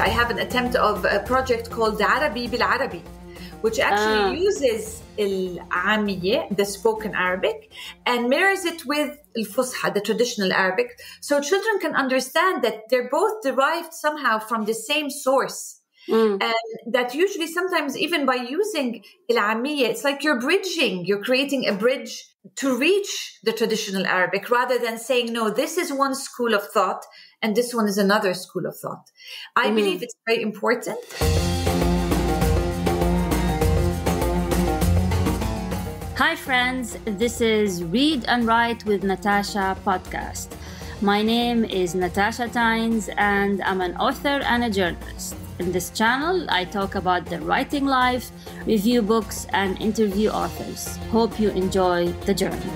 I have an attempt of a project called Arabi bil Arabi, which actually uses العامية, the spoken Arabic, and mirrors it with الفصحى, the traditional Arabic, so children can understand that they're both derived somehow from the same source. And that usually sometimes even by using العامية, it's like you're creating a bridge to reach the traditional Arabic rather than saying, no, this is one school of thought and this one is another school of thought. I believe it's very important. Hi friends, this is Read and Write with Natasha podcast. My name is Natasha Tynes and I'm an author and a journalist. In this channel, I talk about the writing life, review books, and interview authors. Hope you enjoy the journey.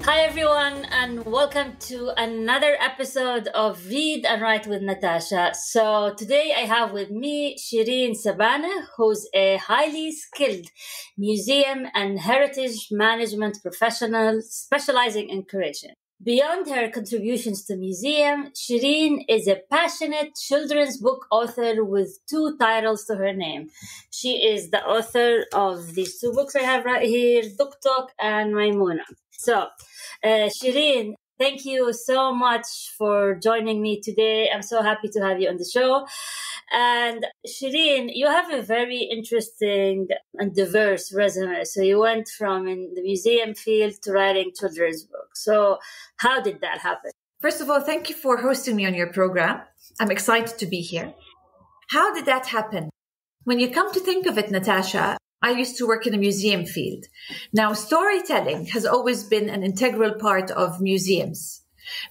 Hi everyone, and welcome to another episode of Read and Write with Natasha. So today I have with me Shireen Sabana, who's a highly skilled museum and heritage management professional specializing in curation. Beyond her contributions to museum, Shireen is a passionate children's book author with 2 titles to her name. She is the author of these 2 books I have right here, Tuk Tuk and Maimuna. So, Shireen, thank you so much for joining me today. I'm so happy to have you on the show. And Shireen, you have a very interesting and diverse resume. So you went from in the museum field to writing children's books. So how did that happen? First of all, thank you for hosting me on your program. I'm excited to be here. How did that happen? When you come to think of it, Natasha, I used to work in a museum field. Now, storytelling has always been an integral part of museums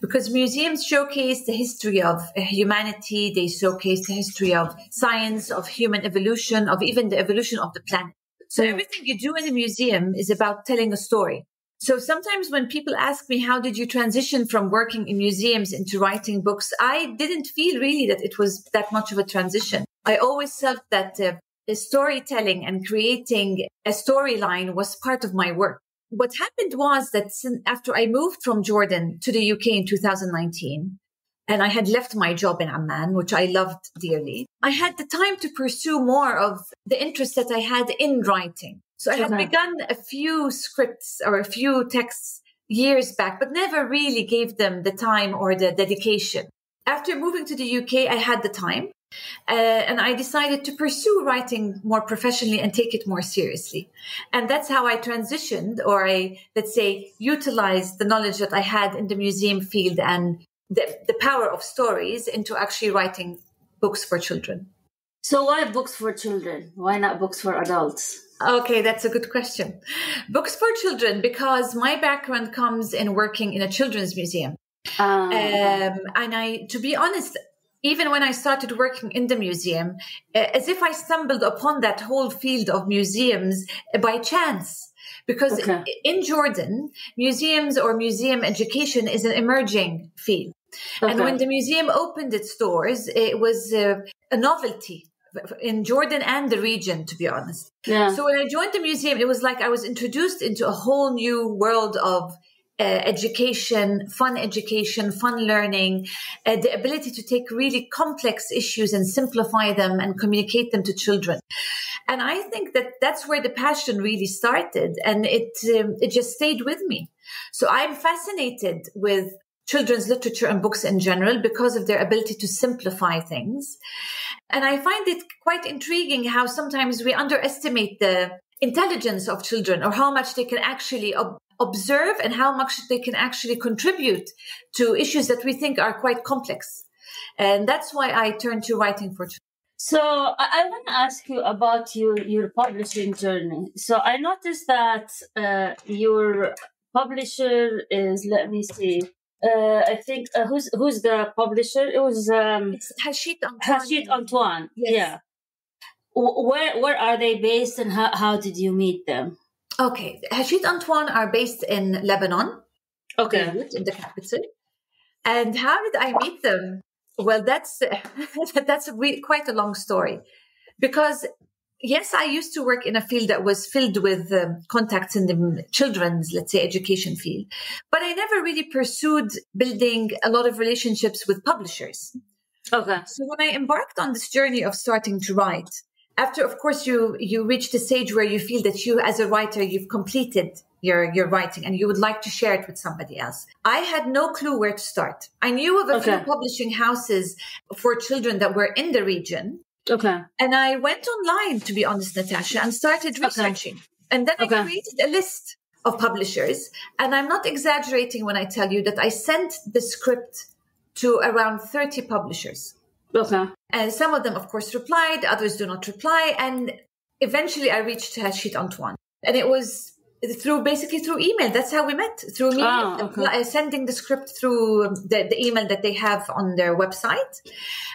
because museums showcase the history of humanity. They showcase the history of science, of human evolution, of even the evolution of the planet. So everything you do in a museum is about telling a story. So sometimes when people ask me, how did you transition from working in museums into writing books? I didn't feel really that it was that much of a transition. I always felt that storytelling and creating a storyline was part of my work. What happened was that after I moved from Jordan to the UK in 2019, and I had left my job in Amman, which I loved dearly, I had the time to pursue more of the interest that I had in writing. So I had begun a few scripts or a few texts years back, but never really gave them the time or the dedication. After moving to the UK, I had the time. And I decided to pursue writing more professionally and take it more seriously. And that's how I transitioned, or let's say, utilized the knowledge that I had in the museum field and the power of stories into actually writing books for children. So why books for children? Why not books for adults? Okay, that's a good question. Books for children, because my background comes in working in a children's museum. And to be honest, even when I started working in the museum, as if I stumbled upon that whole field of museums by chance. Because in Jordan, museums or museum education is an emerging field. And when the museum opened its doors, it was a novelty in Jordan and the region, to be honest. Yeah. So when I joined the museum, it was like I was introduced into a whole new world of education, fun learning, the ability to take really complex issues and simplify them and communicate them to children. And I think that that's where the passion really started, and it just stayed with me. So I'm fascinated with children's literature and books in general because of their ability to simplify things. And I find it quite intriguing how sometimes we underestimate the intelligence of children, or how much they can actually observe and how much they can actually contribute to issues that we think are quite complex. And that's why I turned to writing for children. So I want to ask you about your publishing journey. So I noticed that your publisher is, let me see, I think, who's the publisher? It was it's Hachette Antoine. Yes. Yeah. Where are they based, and how did you meet them? Okay, Hachette Antoine are based in Lebanon. Okay, Beirut, in the capital. And how did I meet them? Well, that's quite a long story, because Yes, I used to work in a field that was filled with contacts in the children's, let's say, education field. But I never really pursued building a lot of relationships with publishers. Okay. So when I embarked on this journey of starting to write, after, of course, you reach the stage where you feel that you, as a writer, you've completed your writing and you would like to share it with somebody else. I had no clue where to start. I knew of a few publishing houses for children that were in the region. Okay. And I went online, to be honest, Natasha, and started researching. And then I created a list of publishers. And I'm not exaggerating when I tell you that I sent the script to around 30 publishers. Okay. And some of them, of course, replied. Others do not reply. And eventually I reached Hachette Antoine. And it was through email. That's how we met, through me sending the script through the email that they have on their website,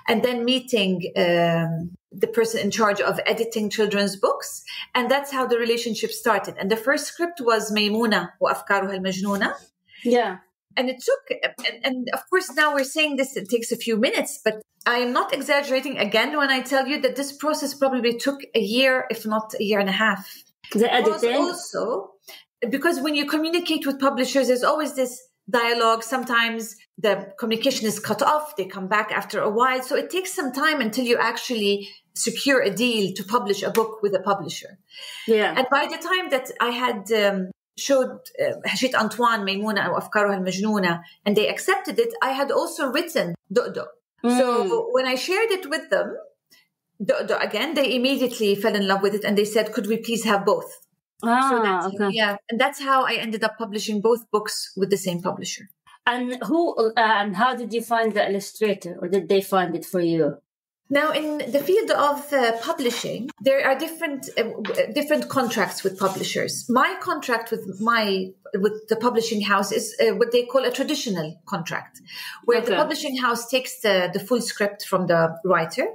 and then meeting the person in charge of editing children's books. And that's how the relationship started. And the first script was Maymuna وأفكارها المجنونة. Yeah. And it took, and of course now we're saying this, it takes a few minutes, but I am not exaggerating again when I tell you that this process probably took a year, if not a year and a half. The editing? Also, because when you communicate with publishers, there's always this dialogue. Sometimes the communication is cut off. They come back after a while. So it takes some time until you actually secure a deal to publish a book with a publisher. Yeah. And by the time that I had showed Hachette Antoine, Maymuna وأفكارها المجنونة, and they accepted it, I had also written Do'do. So when I shared it with them, again, they immediately fell in love with it and they said, could we please have both? And that's how I ended up publishing both books with the same publisher. And how did you find the illustrator, or did they find it for you? Now, in the field of publishing, there are different contracts with publishers. My contract with the publishing house is what they call a traditional contract, where the publishing house takes the full script from the writer,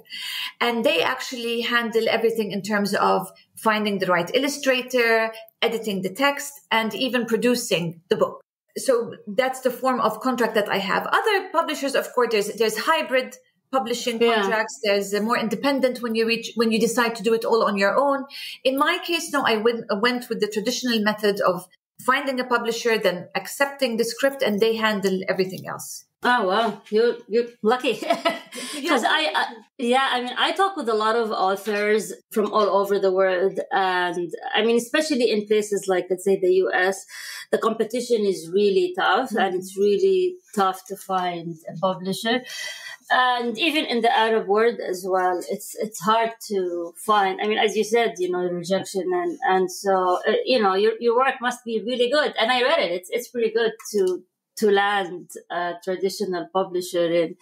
and they actually handle everything in terms of finding the right illustrator, editing the text, and even producing the book. So that's the form of contract that I have. Other publishers, of course, there's hybrid publishing contracts. There's more independent when you decide to do it all on your own. In my case, no, I went with the traditional method of finding a publisher, then accepting the script, and they handle everything else. Oh wow, you're lucky. Because I talk with a lot of authors from all over the world, and I mean, especially in places like, let's say, the US, the competition is really tough, and it's really tough to find a publisher. And even in the Arab world as well, it's hard to find. I mean, as you said, rejection, and so your work must be really good. And I read it; it's pretty good to land a traditional publisher in.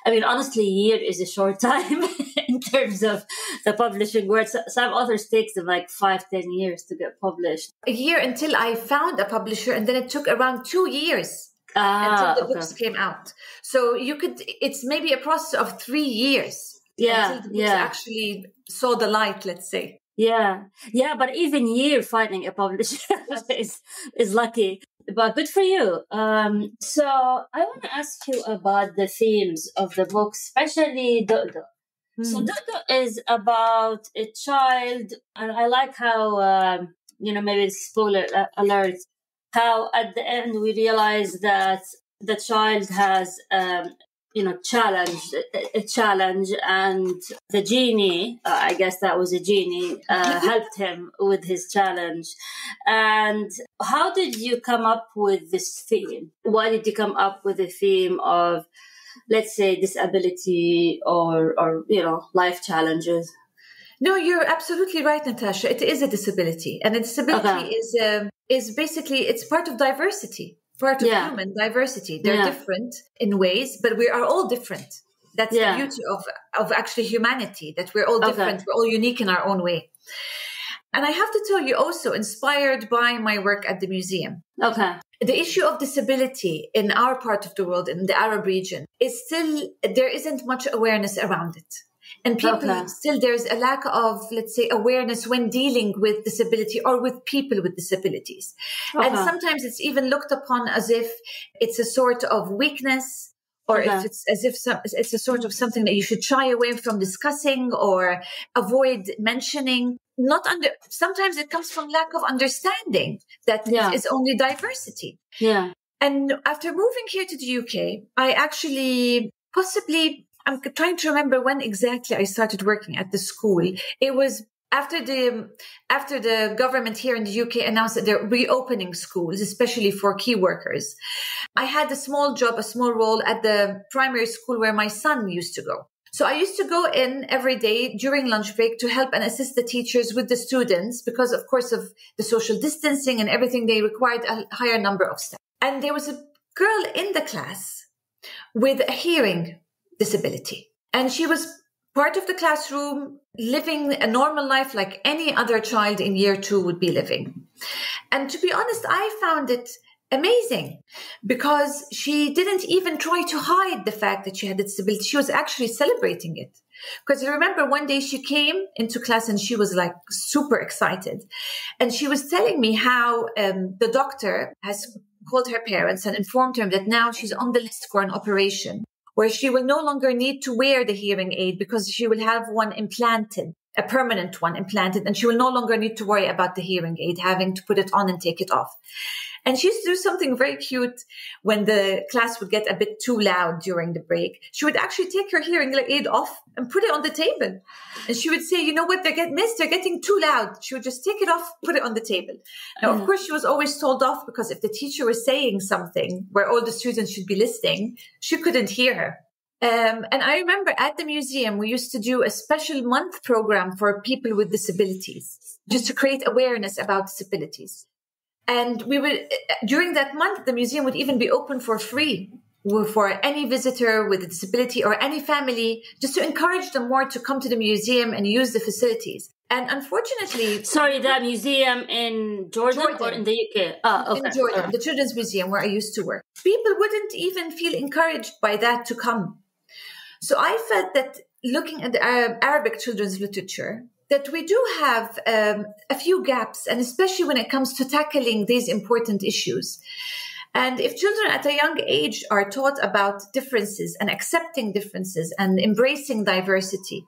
I mean, honestly, a year is a short time in terms of the publishing world. Some authors take them like 5-10 years to get published. A year until I found a publisher, and then it took around 2 years. Until the books came out. So it's maybe a process of 3 years until the books actually saw the light, let's say. Yeah. But even year finding a publisher is lucky. But good for you. So I want to ask you about the themes of the book, especially Do'do. So Do'do is about a child, and I like how, maybe it's spoiler alert, how at the end we realize that the child has, a challenge, and the genie, I guess that was a genie, helped him with his challenge. And how did you come up with this theme? Why did you come up with a theme of, let's say, disability or life challenges? No, you're absolutely right, Natasha. It is a disability, and a disability is basically, it's part of diversity, part of human diversity. They're different in ways, but we are all different. That's the beauty of actually humanity, that we're all different. We're all unique in our own way. And I have to tell you also, inspired by my work at the museum. Okay. The issue of disability in our part of the world, in the Arab region, is still, there isn't much awareness around it. And people still, there's a lack of, let's say, awareness when dealing with disability or with people with disabilities. And sometimes it's even looked upon as if it's a sort of weakness or if it's as if it's a sort of something that you should shy away from discussing or avoid mentioning. Sometimes it comes from lack of understanding that it's only diversity. Yeah. And after moving here to the UK, I actually I'm trying to remember when exactly I started working at the school. It was after the government here in the UK announced that they're reopening schools, especially for key workers. I had a small role at the primary school where my son used to go. So I used to go in every day during lunch break to help and assist the teachers with the students because, of course, of the social distancing and everything, they required a higher number of staff. And there was a girl in the class with a hearing disability. And she was part of the classroom, living a normal life like any other child in year 2 would be living. And to be honest, I found it amazing because she didn't even try to hide the fact that she had a disability. She was actually celebrating it. Because I remember one day she came into class and she was like super excited. And she was telling me how the doctor has called her parents and informed her that now she's on the list for an operation where she will no longer need to wear the hearing aid because she will have one implanted, a permanent one implanted, and she will no longer need to worry about the hearing aid, having to put it on and take it off. And she used to do something very cute when the class would get a bit too loud during the break. She would actually take her hearing aid off and put it on the table. And she would say, you know what, they're getting too loud. She would just take it off, put it on the table. Now, of course, she was always told off because if the teacher was saying something where all the students should be listening, she couldn't hear her. And I remember at the museum, we used to do a special month program for people with disabilities, just to create awareness about disabilities. And we would, during that month, the museum would even be open for free for any visitor with a disability or any family, just to encourage them more to come to the museum and use the facilities. And unfortunately... Sorry, the museum in Jordan or in the UK? Okay. In Jordan, the Children's Museum where I used to work. People wouldn't even feel encouraged by that to come. So I felt that looking at the Arabic children's literature, that we do have a few gaps, and especially when it comes to tackling these important issues. And if children at a young age are taught about differences and accepting differences and embracing diversity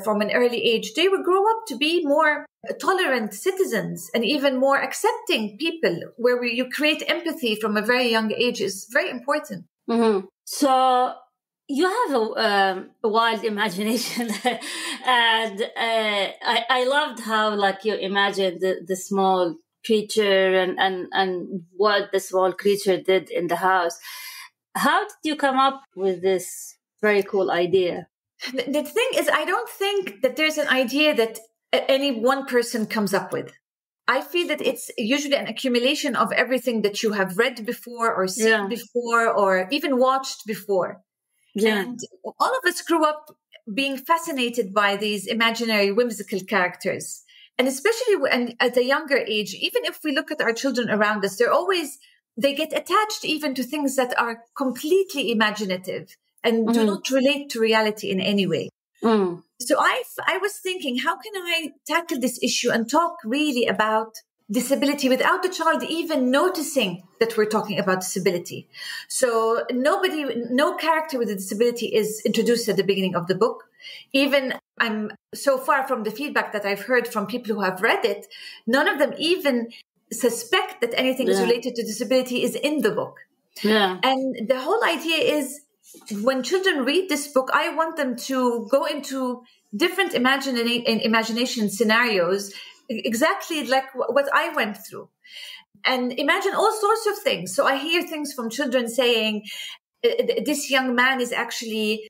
from an early age, they will grow up to be more tolerant citizens and even more accepting people, where you create empathy from a very young age is very important. Mm-hmm. So you have a wild imagination, and I loved how you imagined the small creature and what the small creature did in the house. How did you come up with this very cool idea? The thing is, I don't think that there's an idea that any one person comes up with. I feel that it's usually an accumulation of everything that you have read before or seen before or even watched before. Yeah. And all of us grew up being fascinated by these imaginary, whimsical characters. And especially at a younger age, even if we look at our children around us, they get attached even to things that are completely imaginative and do not relate to reality in any way. Mm. So I was thinking, how can I tackle this issue and talk really about disability without the child even noticing that we're talking about disability? So no character with a disability is introduced at the beginning of the book. Even I'm so far from the feedback that I've heard from people who have read it, none of them even suspect that anything is related to disability is in the book. Yeah. And the whole idea is, when children read this book, I want them to go into different imagination scenarios, exactly like what I went through, and imagine all sorts of things. So I hear things from children saying, this young man is actually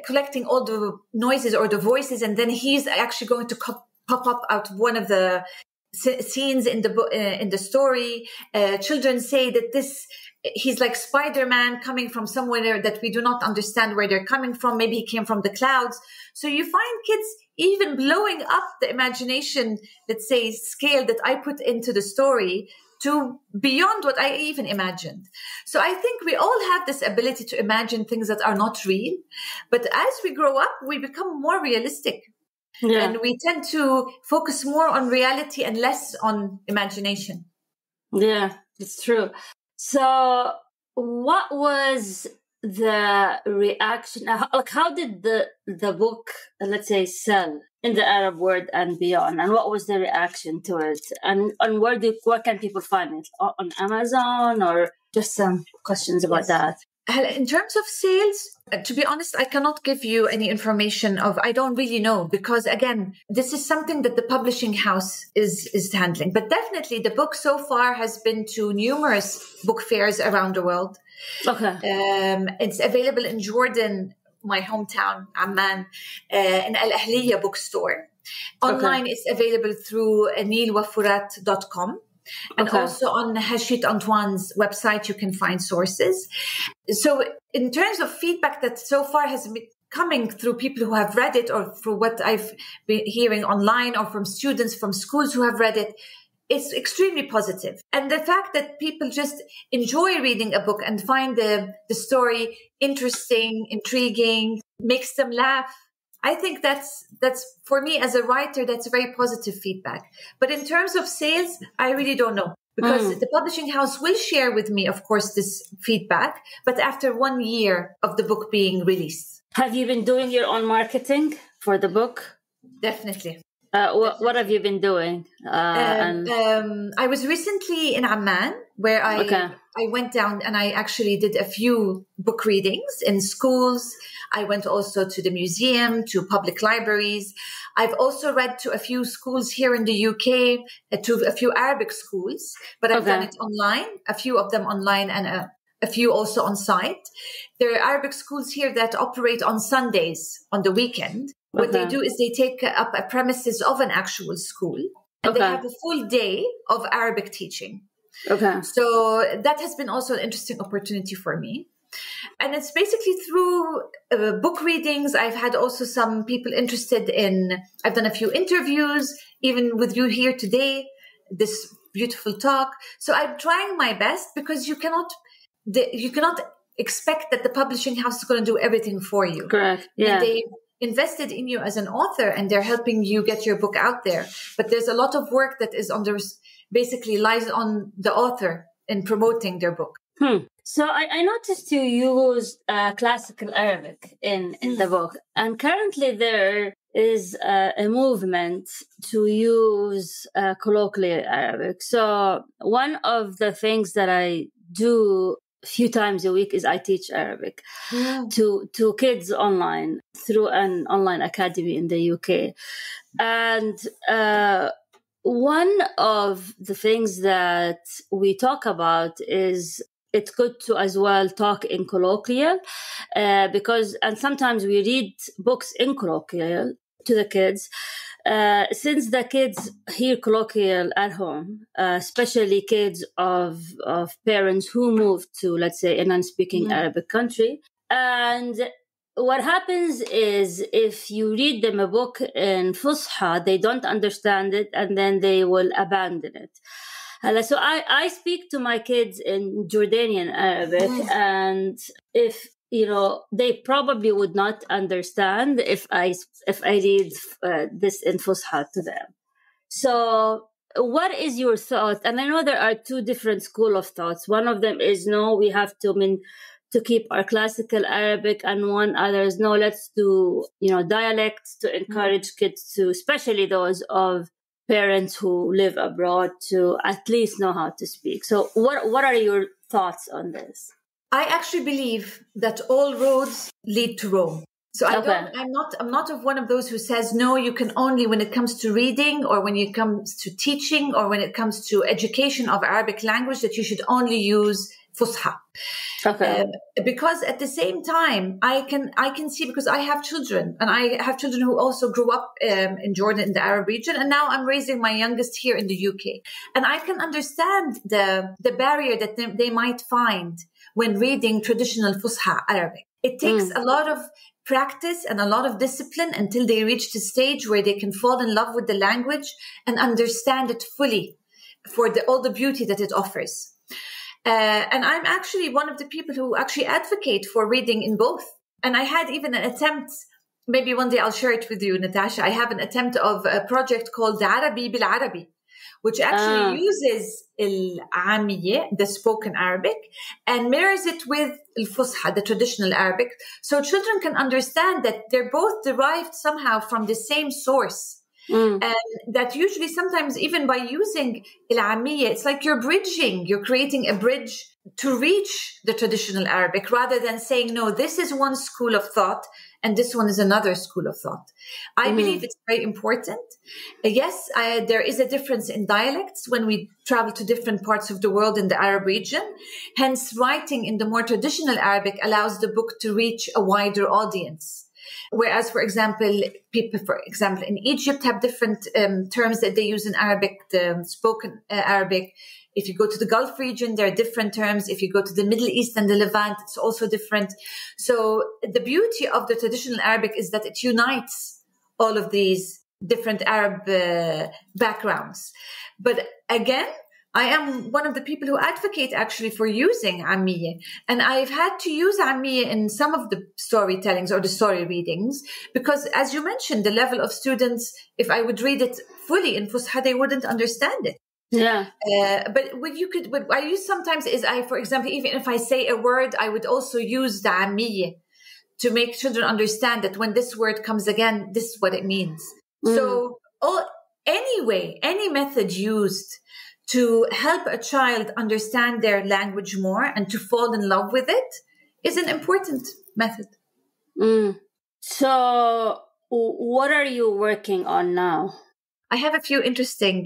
collecting all the noises or the voices, and then he's actually going to pop up out of one of the scenes in the book, in the story. Children say that he's like Spider-Man coming from somewhere that we do not understand where they're coming from. Maybe he came from the clouds. So you find kids even blowing up the imagination, let's say, scale that I put into the story to beyond what I even imagined. So I think we all have this ability to imagine things that are not real. But as we grow up, we become more realistic. Yeah. And we tend to focus more on reality and less on imagination. Yeah, it's true. So what was the reaction? Like, how did the book, let's say, sell in the Arab world and beyond? And what was the reaction to it? And where can people find it? On Amazon, or just some questions about that? In terms of sales, to be honest, I cannot give you any information I don't really know, because again, this is something that the publishing house is handling. But definitely the book so far has been to numerous book fairs around the world. Okay. It's available in Jordan, my hometown, Amman, in Al Ahliya bookstore. Online, it's available through nilwafurat.com. And also on Hachette Antoine's website, you can find sources. So in terms of feedback that so far has been coming through people who have read it, or through what I've been hearing online, or from students from schools who have read it, it's extremely positive. And the fact that people just enjoy reading a book and find the story interesting, intriguing, makes them laugh, I think that's for me as a writer, that's very positive feedback. But in terms of sales, I really don't know, because the publishing house will share with me, of course, this feedback, but after 1 year of the book being released. Have you been doing your own marketing for the book? Definitely. What have you been doing? I was recently in Amman, where I went down and I actually did a few book readings in schools. I went also to the museum, to public libraries. I've also read to a few schools here in the UK, to a few Arabic schools, but I've done it online, a few of them online and a few also on site. There are Arabic schools here that operate on Sundays, on the weekend. What they do is they take up a premises of an actual school, and they have a full day of Arabic teaching. So that has been also an interesting opportunity for me. And it's basically through book readings. I've had also some people interested I've done a few interviews, even with you here today, this beautiful talk. So I'm trying my best, because you cannot expect that the publishing house is going to do everything for you. Correct. Yeah. And they invested in you as an author, and they're helping you get your book out there. But there's a lot of work that is basically lies on the author in promoting their book. So I noticed you use classical Arabic in the book, and currently there is a movement to use colloquial Arabic. So one of the things that I do a few times a week is I teach Arabic to kids online through an online academy in the UK. And one of the things that we talk about is it's good to as well talk in colloquial, because sometimes we read books in colloquial to the kids. Since the kids hear colloquial at home, especially kids of parents who moved to, let's say, a non-speaking Arabic country. And what happens is if you read them a book in Fusha, they don't understand it, and then they will abandon it. So I speak to my kids in Jordanian Arabic, and if they probably would not understand if I read this in Fusha to them. So what is your thought? And I know there are two different school of thoughts. One of them is, no, we have to keep our classical Arabic, and one other is, no, let's do dialects to encourage kids to, especially those of parents who live abroad, to at least know how to speak. So what are your thoughts on this? I actually believe that all roads lead to Rome. So I'm not of one of those who says, no, you can only, when it comes to reading, or when it comes to teaching, or when it comes to education of Arabic language, that you should only use Fusha. Because at the same time, I can see, because I have children, and I have children who also grew up in Jordan, in the Arab region, and now I'm raising my youngest here in the UK, and I can understand the barrier that they might find when reading traditional Fusha Arabic. It takes a lot of practice and a lot of discipline until they reach the stage where they can fall in love with the language and understand it fully for all the beauty that it offers. And I'm actually one of the people who actually advocate for reading in both. And I had even an attempt, maybe one day I'll share it with you, Natasha. I have an attempt of a project called Arabi bil Arabi, which actually uses al-Amiyya, the spoken Arabic, and mirrors it with al-Fusha, the traditional Arabic. So children can understand that they're both derived somehow from the same source. And that usually sometimes even by using al-Amiyya, it's like you're creating a bridge to reach the traditional Arabic rather than saying, no, this is one school of thought and this one is another school of thought. I believe it's very important. Yes, there is a difference in dialects when we travel to different parts of the world in the Arab region. Hence, writing in the more traditional Arabic allows the book to reach a wider audience. Whereas, for example, people, in Egypt have different terms that they use in Arabic, the spoken Arabic. If you go to the Gulf region, there are different terms. If you go to the Middle East and the Levant, it's also different. So the beauty of the traditional Arabic is that it unites all of these different Arab backgrounds. But again, I am one of the people who advocate actually for using Amiyya. And I've had to use Amiyya in some of the storytellings or the story readings because, as you mentioned, the level of students, if I would read it fully in Fusha, they wouldn't understand it. Yeah. But what I use sometimes is for example, even if I say a word, I would also use the Amiyya to make children understand that when this word comes again, this is what it means. So any method used to help a child understand their language more and to fall in love with it is an important method. So what are you working on now? I have a few interesting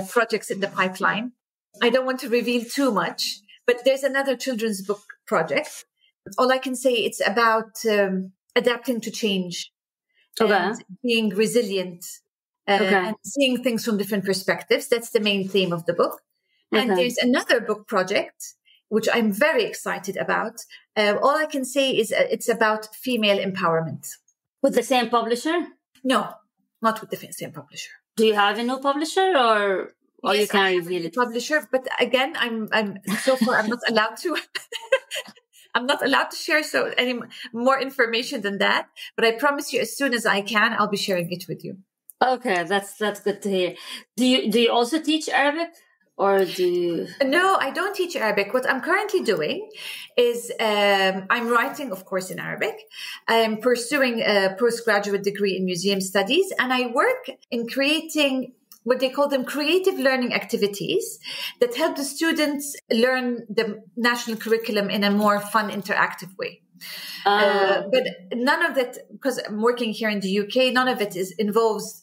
projects in the pipeline. I don't want to reveal too much, but there's another children's book project. All I can say, it's about adapting to change and being resilient and seeing things from different perspectives. That's the main theme of the book. And there's another book project, which I'm very excited about. All I can say is it's about female empowerment. With the same publisher? No. Not with the same publisher. Do you have a new publisher, or yes, you can't reveal it? Publisher, but again, I'm so far I'm not allowed to. I'm not allowed to share any more information than that. But I promise you, as soon as I can, I'll be sharing it with you. Okay, that's good to hear. Do you also teach Arabic? Or do you... No, I don't teach Arabic. What I'm currently doing is I'm writing, of course, in Arabic. I'm pursuing a postgraduate degree in museum studies, and I work in creating what they call them creative learning activities that help the students learn the national curriculum in a more fun, interactive way. But none of that, because I'm working here in the UK, none of it involves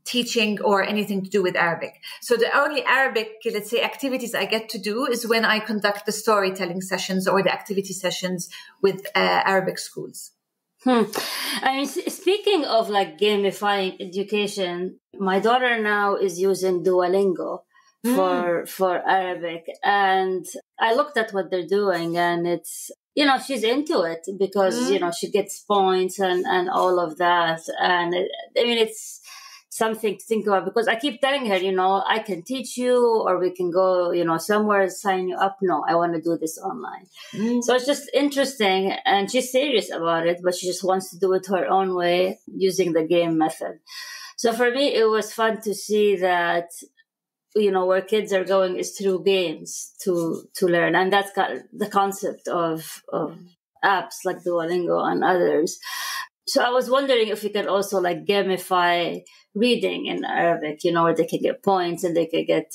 teaching or anything to do with Arabic. So the only Arabic, let's say, activities I get to do is when I conduct the storytelling sessions or the activity sessions with Arabic schools. I mean, speaking of like gamifying education, my daughter now is using Duolingo for Arabic. And I looked at what they're doing, and it's, she's into it because, she gets points and all of that. And it's something to think about, because I keep telling her, I can teach you, or we can go, somewhere, sign you up. No, I want to do this online. So it's just interesting, and she's serious about it, but she just wants to do it her own way using the game method. So for me, it was fun to see that, where kids are going is through games to learn. And that's the concept of apps like Duolingo and others. So I was wondering if we could also like gamify reading in Arabic, where they could get points and they could get,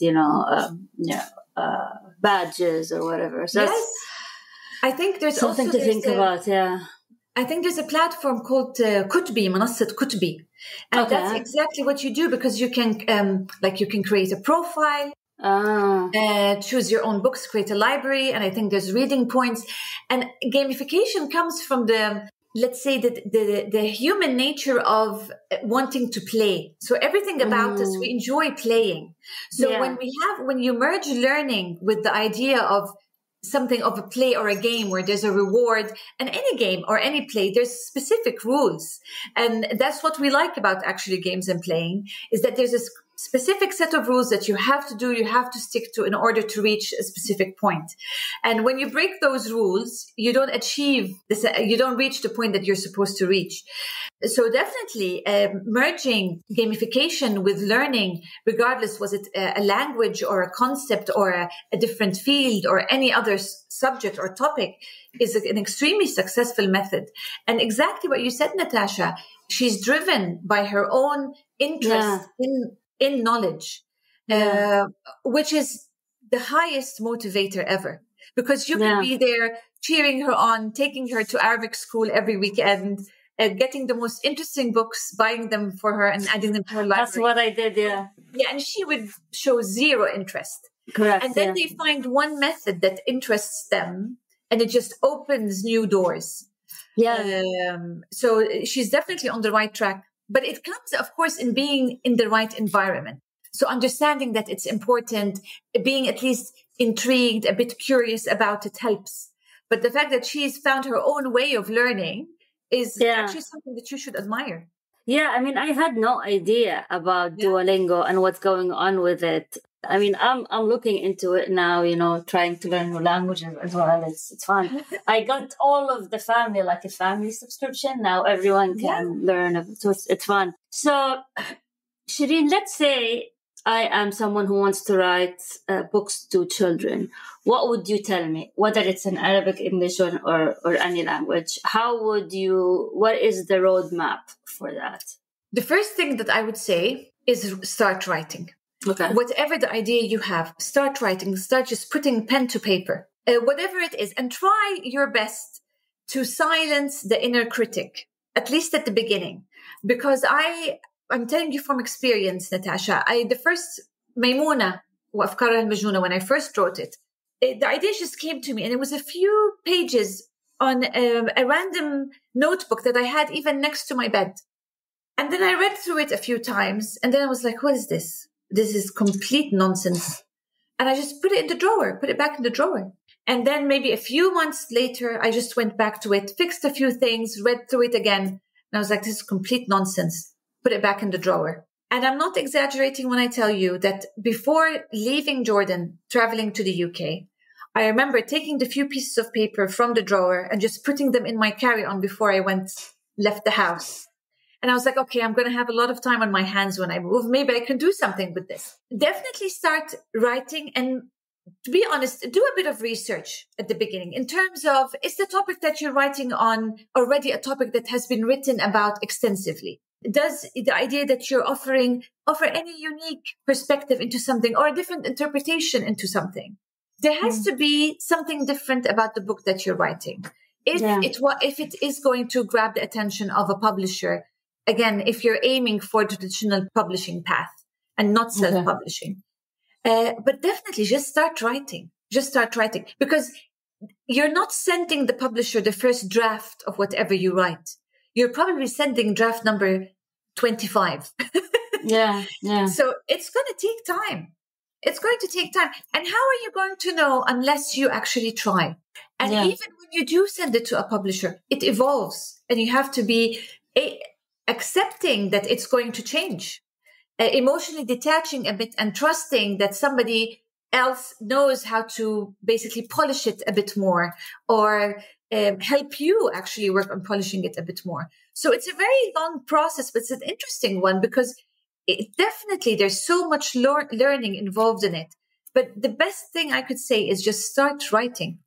badges or whatever. So yes. I think there's something also, to think about. Yeah. I think there's a platform called Kutbi, Manassat Kutbi. And that's exactly what you do, because you can, you can create a profile, choose your own books, create a library. And I think there's reading points, and gamification comes from let's say the human nature of wanting to play. So everything about us, we enjoy playing. So when you merge learning with the idea of something of a play or a game where there's a reward, and any game or any play, there's specific rules. And that's what we like about actually games and playing, is that there's a specific set of rules that you have to do, you have to stick to in order to reach a specific point. And when you break those rules, you don't achieve this, you don't reach the point that you're supposed to reach. So definitely merging gamification with learning, regardless was it a language or a concept or a different field or any other subject or topic, is an extremely successful method. And exactly what you said, Natasha, she's driven by her own interest in knowledge, which is the highest motivator ever, because you can be there cheering her on, taking her to Arabic school every weekend, getting the most interesting books, buying them for her and adding them to her library. That's what I did, yeah. Yeah, and she would show zero interest. Correct. And then they find one method that interests them, and it just opens new doors. Yeah. So she's definitely on the right track. But it comes, of course, in being in the right environment. So understanding that it's important, being at least intrigued, a bit curious about it helps. But the fact that she's found her own way of learning is actually something that you should admire. Yeah, I mean, I had no idea about Duolingo and what's going on with it. I mean, I'm looking into it now, you know, trying to learn new languages as well. It's fun. I got all of the family, like a family subscription. Now everyone can learn. So it's fun. So, Shireen, let's say I am someone who wants to write books to children. What would you tell me? Whether it's in Arabic, English, or any language, what is the roadmap for that? The first thing that I would say is start writing. Okay. Whatever the idea you have, start writing, start just putting pen to paper, whatever it is, and try your best to silence the inner critic, at least at the beginning. Because I'm telling you from experience, Natasha, the first Maymuna, وأفكارها المجنونة, when I first wrote it, the idea just came to me, and it was a few pages on a random notebook that I had even next to my bed. And then I read through it a few times, and then I was like, what is this? This is complete nonsense. And I just put it back in the drawer. And then maybe a few months later, I just went back to it, fixed a few things, read through it again. And I was like, this is complete nonsense. Put it back in the drawer. And I'm not exaggerating when I tell you that before leaving Jordan, traveling to the UK, I remember taking the few pieces of paper from the drawer and just putting them in my carry-on before I left the house. And I was like, okay, I'm going to have a lot of time on my hands when I move. Maybe I can do something with this. Definitely start writing. And to be honest, do a bit of research at the beginning in terms of, is the topic that you're writing on already a topic that has been written about extensively? Does the idea that you're offer any unique perspective into something or a different interpretation into something? There has to be something different about the book that you're writing. If it is going to grab the attention of a publisher, again, if you're aiming for the traditional publishing path and not self-publishing. But definitely just start writing. Because you're not sending the publisher the first draft of whatever you write. You're probably sending draft number 25. Yeah. So it's going to take time. And how are you going to know unless you actually try? And even when you do send it to a publisher, it evolves. And you have to be accepting that it's going to change, emotionally detaching a bit and trusting that somebody else knows how to basically polish it a bit more or help you actually work on polishing it a bit more. So it's a very long process, but it's an interesting one because definitely there's so much learning involved in it. But the best thing I could say is just start writing.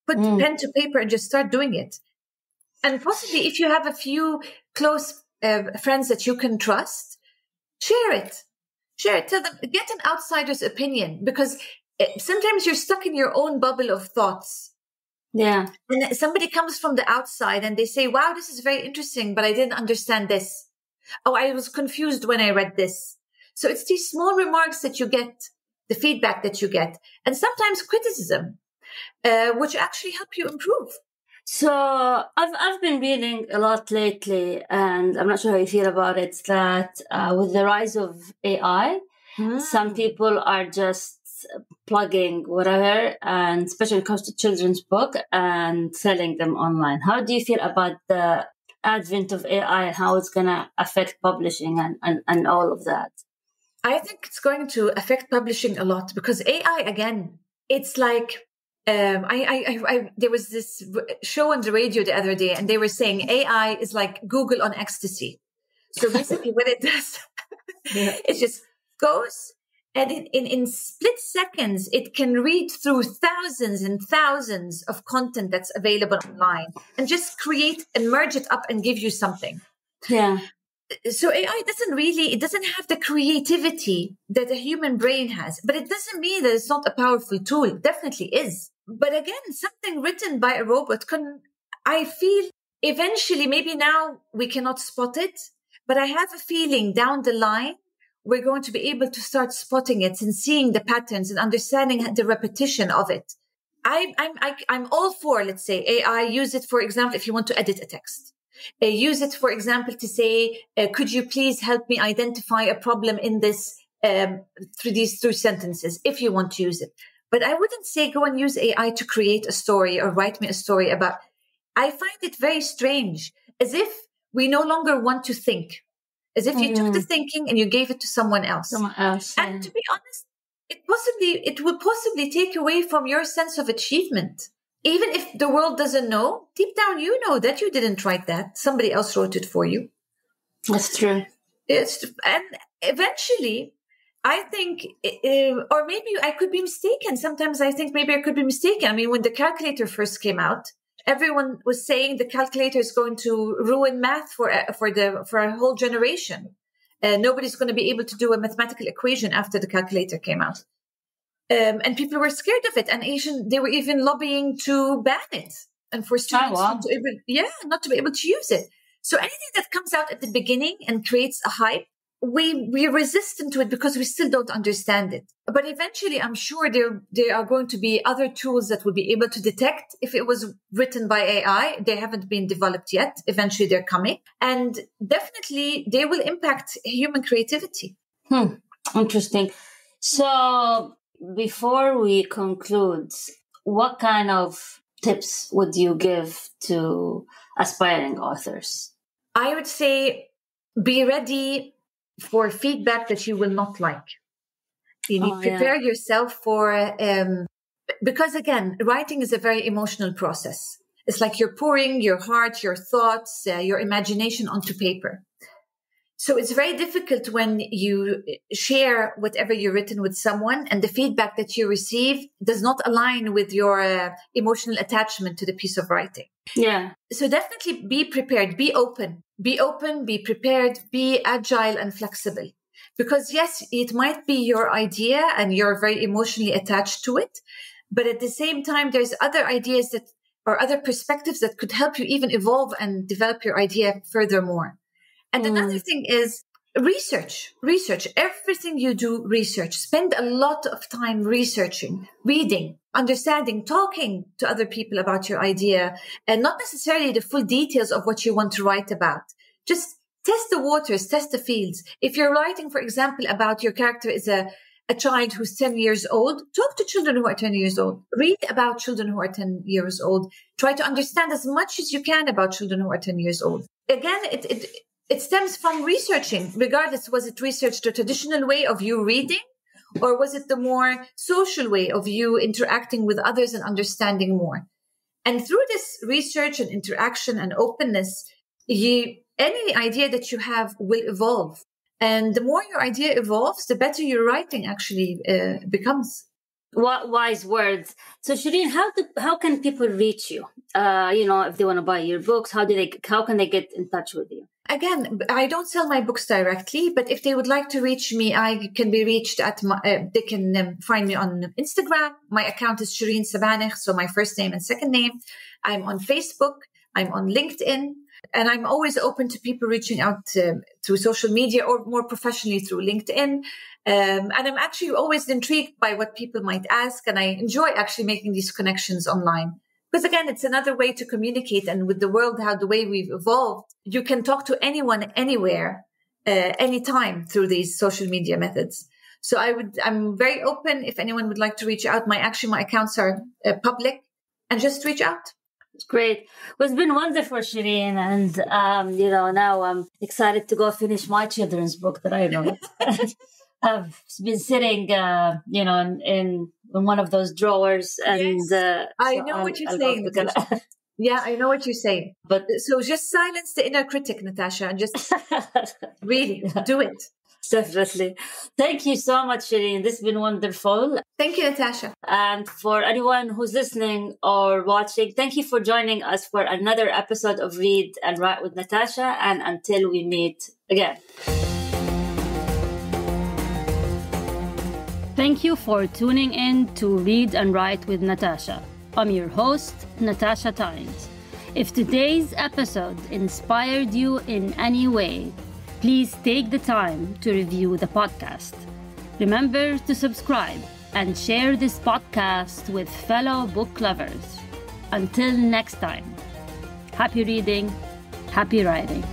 Put pen to paper and just start doing it. And possibly if you have a few close friends that you can trust, share it. Tell them, get an outsider's opinion, because sometimes you're stuck in your own bubble of thoughts. Yeah. And somebody comes from the outside and they say, wow, this is very interesting, but I didn't understand this. Oh, I was confused when I read this. So it's these small remarks that you get, the feedback that you get, and sometimes criticism, which actually help you improve. So I've been reading a lot lately, and I'm not sure how you feel about it, that with the rise of AI, some people are just plugging whatever, and especially when it comes to children's book and selling them online. How do you feel about the advent of AI and how it's going to affect publishing and all of that? I think it's going to affect publishing a lot because AI, again, it's like, there was this show on the radio the other day and they were saying AI is like Google on ecstasy. So basically what it does, it just goes and in split seconds, it can read through thousands and thousands of content that's available online and just create and merge it up and give you something. Yeah. So AI it doesn't have the creativity that a human brain has, but it doesn't mean that it's not a powerful tool. It definitely is. But again, something written by a robot I feel eventually, maybe now we cannot spot it, but I have a feeling down the line, we're going to be able to start spotting it and seeing the patterns and understanding the repetition of it. I'm all for, let's say, AI, use it, for example, if you want to edit a text. Use it, for example, to say, could you please help me identify a problem in this through these two sentences, if you want to use it. But I wouldn't say go and use AI to create a story or write me a story about. I find it very strange, as if we no longer want to think, as if you took the thinking and you gave it to someone else. And to be honest, it will possibly take away from your sense of achievement. Even if the world doesn't know, deep down, you know that you didn't write that. Somebody else wrote it for you. That's true. And eventually, I think, or maybe I could be mistaken. Sometimes I think maybe I could be mistaken. I mean, when the calculator first came out, everyone was saying the calculator is going to ruin math for a whole generation. Nobody's going to be able to do a mathematical equation after the calculator came out. And people were scared of it, and they were even lobbying to ban it and for students not to be able to use it. So anything that comes out at the beginning and creates a hype, we're resistant to it because we still don't understand it. But eventually, I'm sure there are going to be other tools that will be able to detect if it was written by AI. They haven't been developed yet. Eventually, they're coming, and definitely they will impact human creativity. Interesting. So, before we conclude, what kind of tips would you give to aspiring authors? I would say be ready for feedback that you will not like. You need to prepare yourself for, because again, writing is a very emotional process. It's like you're pouring your heart, your thoughts, your imagination onto paper. So it's very difficult when you share whatever you've written with someone and the feedback that you receive does not align with your emotional attachment to the piece of writing. Yeah. So definitely be prepared, be open, be prepared, be agile and flexible. Because yes, it might be your idea and you're very emotionally attached to it. But at the same time, there's other ideas or other perspectives that could help you even evolve and develop your idea furthermore. And another thing is research, everything you do, research, spend a lot of time researching, reading, understanding, talking to other people about your idea and not necessarily the full details of what you want to write about. Just test the waters, test the fields. If you're writing, for example, about your character is a child who's 10 years old, talk to children who are 10 years old. Read about children who are 10 years old. Try to understand as much as you can about children who are 10 years old. Again, it stems from researching, regardless, was it research the traditional way of you reading, or was it the more social way of you interacting with others and understanding more? And through this research and interaction and openness, any idea that you have will evolve. And the more your idea evolves, the better your writing actually becomes. What wise words. So Shireen, how can people reach you? If they want to buy your books, how can they get in touch with you? Again, I don't sell my books directly, but if they would like to reach me, I can be reached at they can find me on Instagram. My account is Shireen Sabaneh, so my first name and second name. I'm on Facebook. I'm on LinkedIn. And I'm always open to people reaching out through social media or more professionally through LinkedIn. And I'm actually always intrigued by what people might ask. And I enjoy actually making these connections online. Because again, it's another way to communicate. And with the world, the way we've evolved, you can talk to anyone, anywhere, anytime through these social media methods. So I'm very open if anyone would like to reach out. My accounts are public, and just reach out. Great. Well, it's been wonderful, Shireen. And, now I'm excited to go finish my children's book that I wrote. I've been sitting, in one of those drawers, and yes. I know what you're saying, Natasha. Yeah, I know what you're saying. But so just silence the inner critic, Natasha, and just really do it. Definitely. Thank you so much, Shireen. This has been wonderful. Thank you, Natasha. And for anyone who's listening or watching, thank you for joining us for another episode of Read and Write with Natasha. And until we meet again. Thank you for tuning in to Read and Write with Natasha. I'm your host, Natasha Tynes. If today's episode inspired you in any way, please take the time to review the podcast. Remember to subscribe and share this podcast with fellow book lovers. Until next time, happy reading, happy writing.